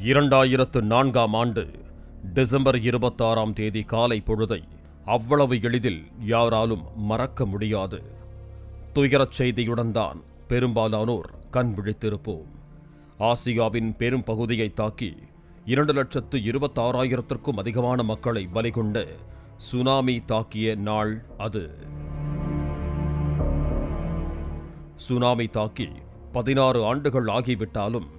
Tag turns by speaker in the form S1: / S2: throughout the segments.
S1: 2004ஆம் ஆண்டு டிசம்பர் 26ஆம் தேதி காலை பொழுதை அவ்வளவு எளிதில் யாராலும் மறக்க முடியாது. துயரச் செய்தியுடன் தான் பெரும்பாலானோர் கண் விழித்திருப்போம். ஆசியாவின் பெரும் பகுதியை தாக்கி 2,26,000க்கும் அதிகமான மக்களை பலிகொண்ட சுனாமி தாக்கிய நாள் அது. சுனாமி தாக்கி 16 ஆண்டுகள் ஆகிவிட்டாலும்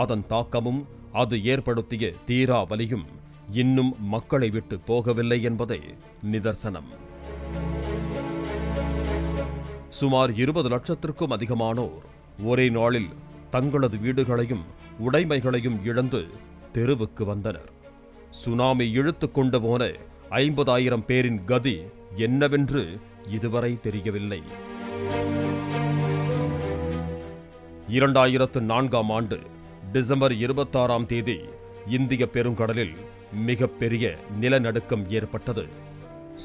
S1: அதன் தாக்கமும் அது ஏற்படுத்திய தீரா வலியும் இன்னும் மக்களை விட்டு போகவில்லை என்பதே நிதர்சனம். சுமார் 20 லட்சத்திற்கும் அதிகமானோர் ஒரே நாளில் தங்களது வீடுகளையும் உடைமைகளையும் இழந்து தெருவுக்கு வந்தனர். சுனாமி இழுத்து கொண்டு போன 50,000 பேரின் கதி என்னவென்று இதுவரை தெரியவில்லை. 2004ஆம் ஆண்டு டிசம்பர் 26ஆம் தேதி இந்திய பெருங்கடலில் மிகப்பெரிய நிலநடுக்கம் ஏற்பட்டது.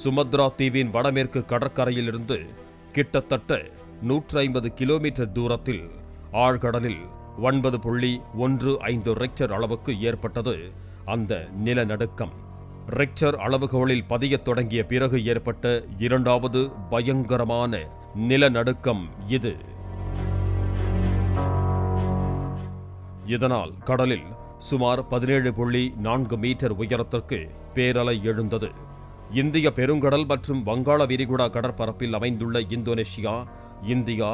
S1: சுமத்ரா தீவின் வடமேற்கு கடற்கரையிலிருந்து கிட்டத்தட்ட 150 கிலோமீட்டர் தூரத்தில் ஆழ்கடலில் 9.15 ரெக்டர் அளவுக்கு ஏற்பட்டது அந்த நிலநடுக்கம். ரெக்டர் அளவுகோலில் பதியத் தொடங்கிய பிறகு ஏற்பட்ட இரண்டாவது பயங்கரமான நிலநடுக்கம் இது. இதனால் கடலில் சுமார் 17.4 மீட்டர் உயரத்திற்கு பேரலை எழுந்தது. இந்திய பெருங்கடல் மற்றும் வங்காள விரிகுடா கடற்பரப்பில் அமைந்துள்ள இந்தோனேஷியா, இந்தியா,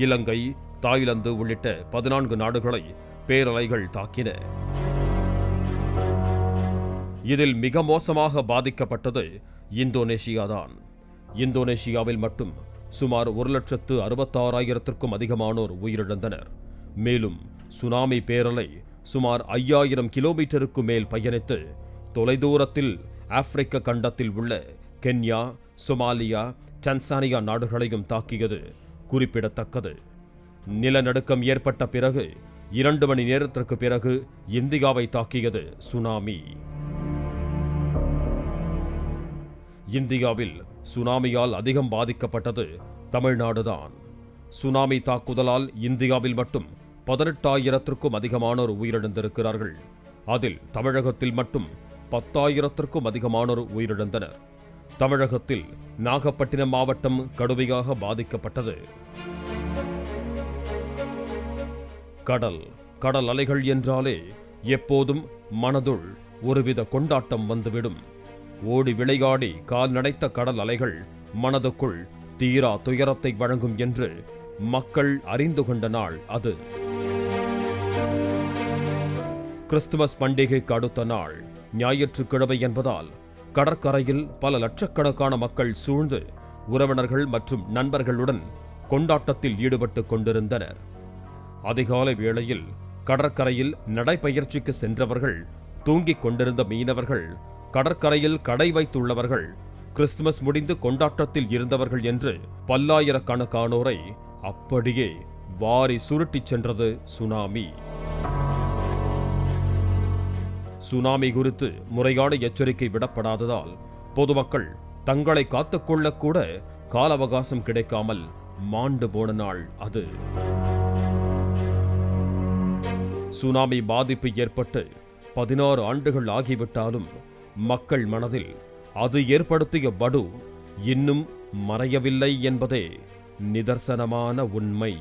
S1: இலங்கை, தாய்லாந்து உள்ளிட்ட 14 நாடுகளை பேரலைகள் தாக்கின. இதில் மிக மோசமாக பாதிக்கப்பட்டது இந்தோனேஷியாதான். இந்தோனேஷியாவில் மட்டும் சுமார் 1,66,000க்கும் அதிகமானோர் உயிரிழந்தனர். மேலும் சுனாமி பேரலை சுமார் 5,000 கிலோமீட்டருக்கு மேல் பயணித்து தொலைதூரத்தில் ஆப்பிரிக்க கண்டத்தில் உள்ள கென்யா, சொமாலியா, டான்சானியா நாடுகளையும் தாக்கியது குறிப்பிடத்தக்கது. நிலநடுக்கம் ஏற்பட்ட பிறகு 2 மணி நேரத்திற்கு பிறகு இந்தியாவை தாக்கியது சுனாமி. இந்தியாவில் சுனாமியால் அதிகம் பாதிக்கப்பட்டது தமிழ்நாடுதான். சுனாமி தாக்குதலால் இந்தியாவில் மட்டும் 18,000க்கும் அதிகமானோர் உயிரிழந்திருக்கிறார்கள். அதில் தமிழகத்தில் மட்டும் 10,000க்கும் அதிகமானோர் உயிரிழந்தனர். தமிழகத்தில் நாகப்பட்டினம் மாவட்டம் கடுமையாக பாதிக்கப்பட்டது. கடல் அலைகள் என்றாலே எப்போதும் மனதுள் ஒருவித கொண்டாட்டம் வந்துவிடும். ஓடி விளையாடி கால் நடைத்த கடல் அலைகள் மனதுக்குள் தீரா துயரத்தை வழங்கும் என்று மக்கள் அறிந்து கொண்ட நாள் அது. கிறிஸ்துமஸ் பண்டிகைக்கு அடுத்த நாள் ஞாயிற்றுக்கிழமை என்பதால் கடற்கரையில் பல லட்சக்கணக்கான மக்கள் சூழ்ந்து உறவினர்கள் மற்றும் நண்பர்களுடன் கொண்டாட்டத்தில் ஈடுபட்டு கொண்டிருந்தனர். அதிகாலை வேளையில் கடற்கரையில் நடைபயிற்சிக்கு சென்றவர்கள், தூங்கிக் கொண்டிருந்த மீனவர்கள், கடற்கரையில் கடை வைத்துள்ளவர்கள், கிறிஸ்துமஸ் முடிந்து கொண்டாட்டத்தில் இருந்தவர்கள் என்று பல்லாயிரக்கணக்கானோரை அப்படியே வாரி சுருட்டிச் சென்றது சுனாமி. சுனாமி குறித்து முறையான எச்சரிக்கை விடப்படாததால் பொதுமக்கள் தங்களை காத்துக்கொள்ளக்கூட கால அவகாசம் கிடைக்காமல் மாண்டு போன நாள் அது. சுனாமி பாதிப்பு ஏற்பட்டு 16 ஆண்டுகள் ஆகிவிட்டாலும் மக்கள் மனதில் அது ஏற்படுத்திய வடு இன்னும் மறையவில்லை என்பதே நிதர்சனமான உண்மை.